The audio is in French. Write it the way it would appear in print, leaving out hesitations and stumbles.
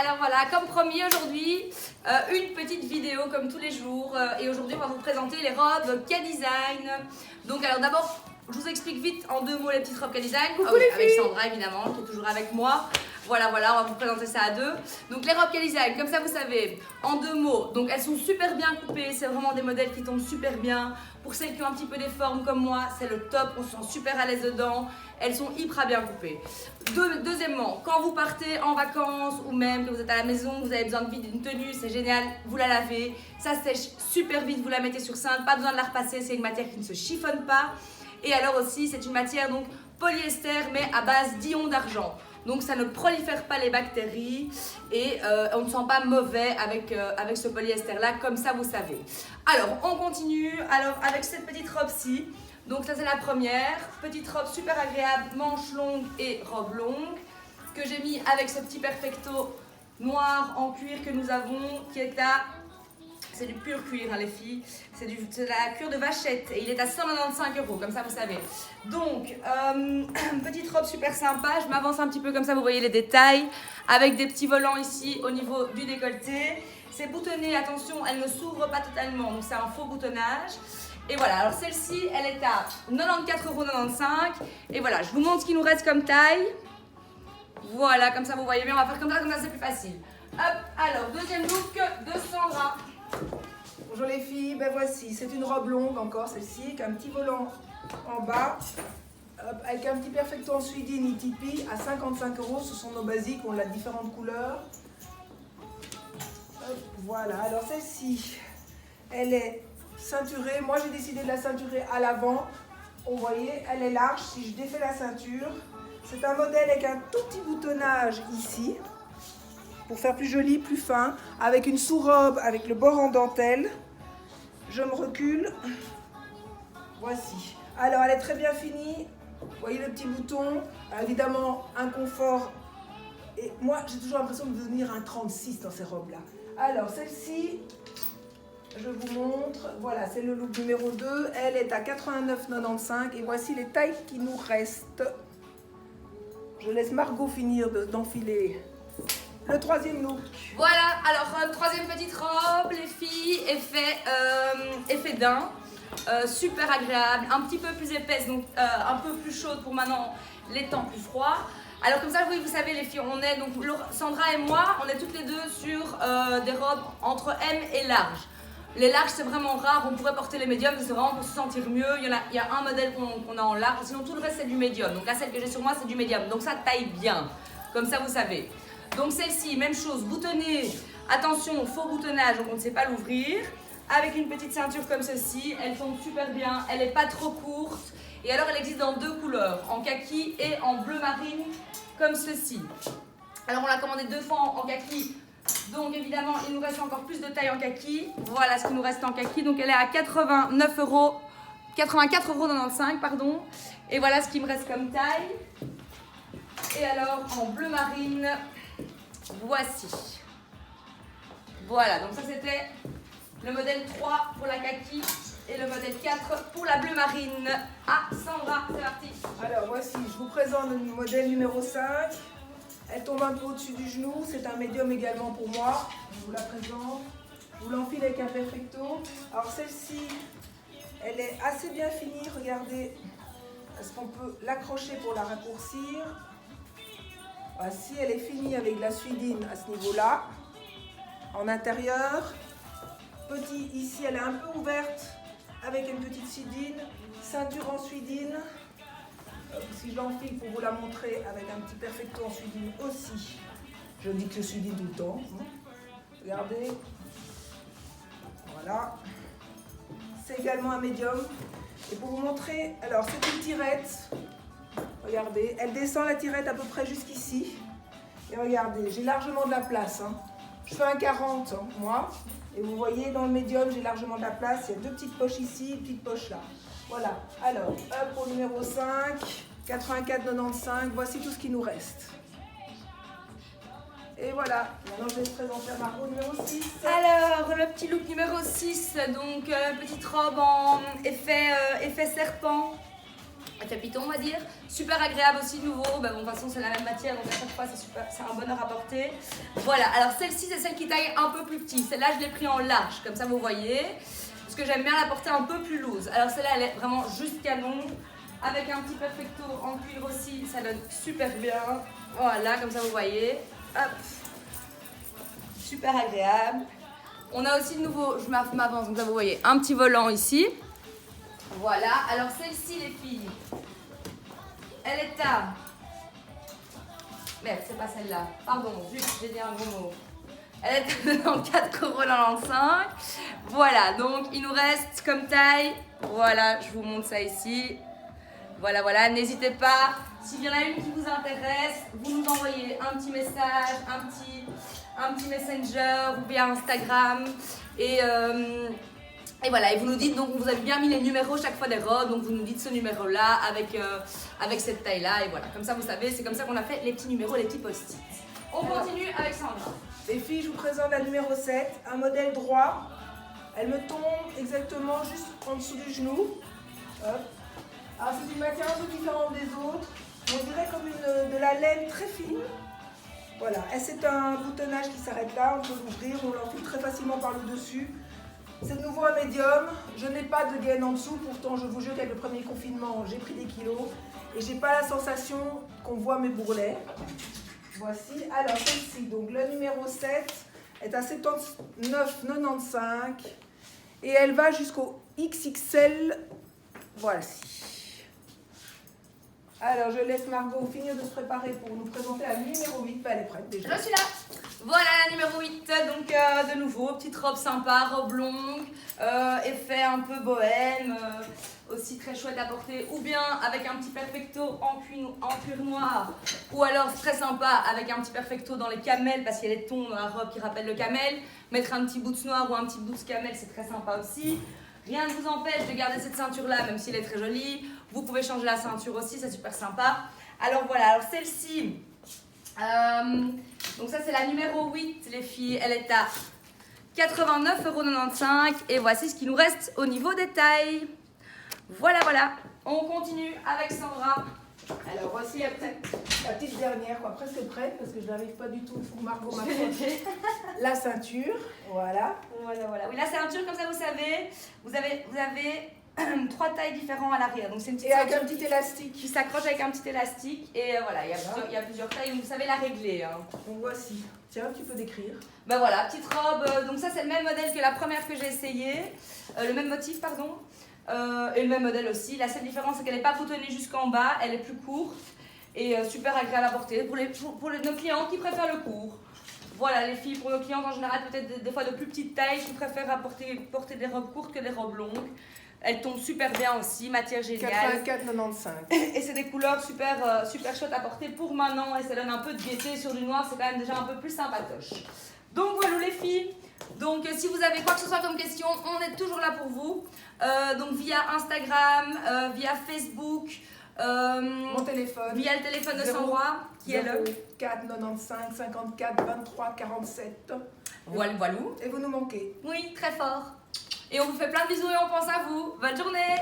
Alors voilà, comme promis aujourd'hui, une petite vidéo comme tous les jours. Et aujourd'hui, on va vous présenter les robes K-Design. Donc alors d'abord, je vous explique vite en deux mots les petites robes K-Design. Coucou les avec filles. Sandra évidemment, qui est toujours avec moi. Voilà, on va vous présenter ça à deux. Donc les robes K-Design, comme ça vous savez, en deux mots. Donc elles sont super bien coupées, c'est vraiment des modèles qui tombent super bien. Pour celles qui ont un petit peu des formes comme moi, c'est le top, on se sent super à l'aise dedans. Elles sont hyper bien coupées. Deuxièmement, quand vous partez en vacances ou même que vous êtes à la maison, vous avez besoin d'une tenue, c'est génial, vous la lavez, ça sèche super vite, vous la mettez sur cintre, pas besoin de la repasser, c'est une matière qui ne se chiffonne pas. Et alors aussi, c'est une matière donc polyester mais à base d'ion d'argent. Donc ça ne prolifère pas les bactéries et on ne sent pas mauvais avec ce polyester là, comme ça vous savez. Alors on continue avec cette petite robe-ci. Donc ça c'est la première, petite robe super agréable, manche longue et robe longue, que j'ai mis avec ce petit perfecto noir en cuir que nous avons, qui est c'est du pur cuir hein, les filles, c'est de la cuir de vachette et il est à 195 €, comme ça vous savez. Donc, petite robe super sympa, je m'avance un petit peu comme ça, vous voyez les détails, avec des petits volants ici au niveau du décolleté. C'est boutonné, attention, elle ne s'ouvre pas totalement, donc c'est un faux boutonnage. Et voilà, alors celle-ci, elle est à 94,95 €. Et voilà, je vous montre ce qu'il nous reste comme taille. Voilà, comme ça vous voyez bien, on va faire comme ça c'est plus facile. Hop, alors deuxième look de Sandra. Bonjour les filles, ben voici, c'est une robe longue encore celle-ci, avec un petit volant en bas, avec un petit perfecto en suidine Itipi à 55 €, ce sont nos basiques, on a différentes couleurs. Hop, voilà, alors celle-ci, elle est ceinturée, moi j'ai décidé de la ceinturer à l'avant, vous voyez, elle est large, si je défais la ceinture, c'est un modèle avec un tout petit boutonnage ici, pour faire plus joli, plus fin, avec une sous-robe, avec le bord en dentelle. Je me recule. Voici. Alors, elle est très bien finie. Vous voyez le petit bouton. Évidemment, un confort. Et moi, j'ai toujours l'impression de devenir un 36 dans ces robes-là. Alors, celle-ci, je vous montre. Voilà, c'est le look numéro 2. Elle est à 89,95 €. Et voici les tailles qui nous restent. Je laisse Margot finir d'enfiler le troisième look. Voilà, alors troisième petite robe, les filles, effet daim, super agréable, un petit peu plus épaisse, donc un peu plus chaude pour maintenant les temps plus froids. Alors comme ça, oui, vous savez les filles, on est donc Sandra et moi, on est toutes les deux sur des robes entre M et large. Les larges c'est vraiment rare, on pourrait porter les médiums, c'est vraiment pour se sentir mieux. Il y a un modèle qu'on a en large, sinon tout le reste c'est du médium. Donc là celle que j'ai sur moi c'est du médium, donc ça taille bien, comme ça vous savez. Donc celle-ci, même chose, boutonnée, attention, faux boutonnage, donc on ne sait pas l'ouvrir. Avec une petite ceinture comme ceci, elle tombe super bien, elle n'est pas trop courte. Et alors elle existe dans deux couleurs, en kaki et en bleu marine, comme ceci. Alors on l'a commandé 2 fois en kaki, donc évidemment il nous reste encore plus de taille en kaki. Voilà ce qu'il nous reste en kaki, donc elle est à 84,95 €, pardon. Et voilà ce qui me reste comme taille. Et alors en bleu marine, voici. Voilà, donc ça c'était le modèle 3 pour la kaki et le modèle 4 pour la bleu marine. Ah, Sandra, c'est parti. Alors voici, je vous présente le modèle numéro 5. Elle tombe un peu au-dessus du genou, c'est un médium également pour moi. Je vous la présente. Je vous l'enfile avec un perfecto. Alors celle-ci, elle est assez bien finie, regardez. Est-ce qu'on peut l'accrocher pour la raccourcir? Voici, elle est finie avec de la suidine à ce niveau-là. En intérieur. Petit, ici, elle est un peu ouverte avec une petite suidine. Ceinture en suidine. Si je l'enfile pour vous la montrer avec un petit perfecto en suidine aussi. Je dis que je suidine tout le temps. Regardez. Voilà. C'est également un médium. Et pour vous montrer, alors c'est une tirette. Regardez, elle descend la tirette à peu près jusqu'ici. Et regardez, j'ai largement de la place. Je fais un 40, moi. Et vous voyez, dans le médium, j'ai largement de la place. Il y a 2 petites poches ici, une petite poche là. Voilà. Alors, hop, pour le numéro 5, 84,95 €. Voici tout ce qui nous reste. Et voilà. Maintenant, je vais te présenter à Margot numéro 6. Alors, le petit look numéro 6, donc petite robe en effet serpent. Elle fait python, on va dire. Super agréable aussi, de nouveau. Bah, bon, de toute façon, c'est la même matière, donc à chaque fois, c'est un bonheur à porter. Voilà, alors celle-ci, c'est celle qui taille un peu plus petit. Celle-là, je l'ai pris en large, comme ça, vous voyez. Parce que j'aime bien la porter un peu plus loose. Alors, celle-là, elle est vraiment juste canon. Avec un petit perfecto en cuir aussi, ça donne super bien. Voilà, comme ça, vous voyez. Hop. Super agréable. On a aussi de nouveau, je m'avance, comme ça, vous voyez, un petit volant ici. Voilà, alors celle-ci les filles, elle est à... Merde, c'est pas celle-là. Pardon, juste, j'ai dit un gros mot. Elle est à 94,95 €. Voilà, donc il nous reste comme taille. Voilà, je vous montre ça ici. Voilà, voilà, n'hésitez pas. S'il y en a une qui vous intéresse, vous nous envoyez un petit message, un petit messenger ou via Instagram. Et voilà, et vous nous dites, donc vous avez bien mis les numéros chaque fois des robes, donc vous nous dites ce numéro-là avec cette taille-là, et voilà. Comme ça, vous savez, c'est comme ça qu'on a fait les petits numéros, les petits post-it. On continue avec Sandra. Les filles, je vous présente la numéro 7, un modèle droit. Elle me tombe exactement juste en dessous du genou. Hop. Alors c'est une matière un peu différente des autres. On dirait comme de la laine très fine. Voilà, et c'est un boutonnage qui s'arrête là, on peut l'ouvrir, on l'enfile très facilement par le dessus. C'est de nouveau un médium, je n'ai pas de gaine en dessous, pourtant je vous jure qu'avec le premier confinement j'ai pris des kilos et j'ai pas la sensation qu'on voit mes bourrelets. Voici, alors celle-ci, donc le numéro 7 est à 79,95 € et elle va jusqu'au XXL, voici. Alors je laisse Margot finir de se préparer pour nous présenter la numéro 8, elle est prête déjà. Je suis là. Voilà la numéro 8, donc de nouveau, petite robe sympa, robe longue, effet un peu bohème, aussi très chouette à porter, ou bien avec un petit perfecto en cuir noir, ou alors très sympa avec un petit perfecto dans les camels, parce qu'il y a les tons dans la robe qui rappellent le camel, mettre un petit boots noir ou un petit boots camel, c'est très sympa aussi. Rien ne vous empêche de garder cette ceinture-là, même si elle est très jolie. Vous pouvez changer la ceinture aussi, c'est super sympa. Alors voilà, alors celle-ci, donc ça c'est la numéro 8, les filles. Elle est à 89,95 € et voici ce qui nous reste au niveau des tailles. Voilà, voilà. On continue avec Sandra. Alors voici la petite dernière, quoi, presque prête, parce que je n'arrive pas du tout, il faut que Margot m'accroche la ceinture, voilà. Voilà, voilà. Oui, la ceinture, comme ça vous savez, vous avez 3 tailles différentes à l'arrière. Donc c'est une petite et avec ceinture un petit élastique. qui s'accroche avec un petit élastique. Et voilà, il y a plusieurs tailles, donc vous savez la régler. Hein. Donc voici, tiens, tu peux décrire. Ben voilà, petite robe. Donc ça c'est le même modèle que la première que j'ai essayé. Le même motif, pardon. Et le même modèle aussi. La seule différence c'est qu'elle n'est pas boutonnée jusqu'en bas, elle est plus courte et super agréable à porter pour nos clients qui préfèrent le court. Voilà les filles, pour nos clients en général peut-être des fois de plus petites tailles qui préfèrent porter des robes courtes que des robes longues. Elles tombent super bien aussi, matière géniale. 84,95 €. Et c'est des couleurs super chouettes à porter pour maintenant et ça donne un peu de gaieté sur du noir, c'est quand même déjà un peu plus sympatoche. Donc voilà les filles. Donc si vous avez quoi que ce soit comme question, on est toujours là pour vous. Donc via Instagram, via Facebook, Mon téléphone. via le téléphone de Sandra, qui est le 4,95 54 23 47. Voilà. Et vous nous manquez. Oui, très fort. Et on vous fait plein de bisous et on pense à vous. Bonne journée.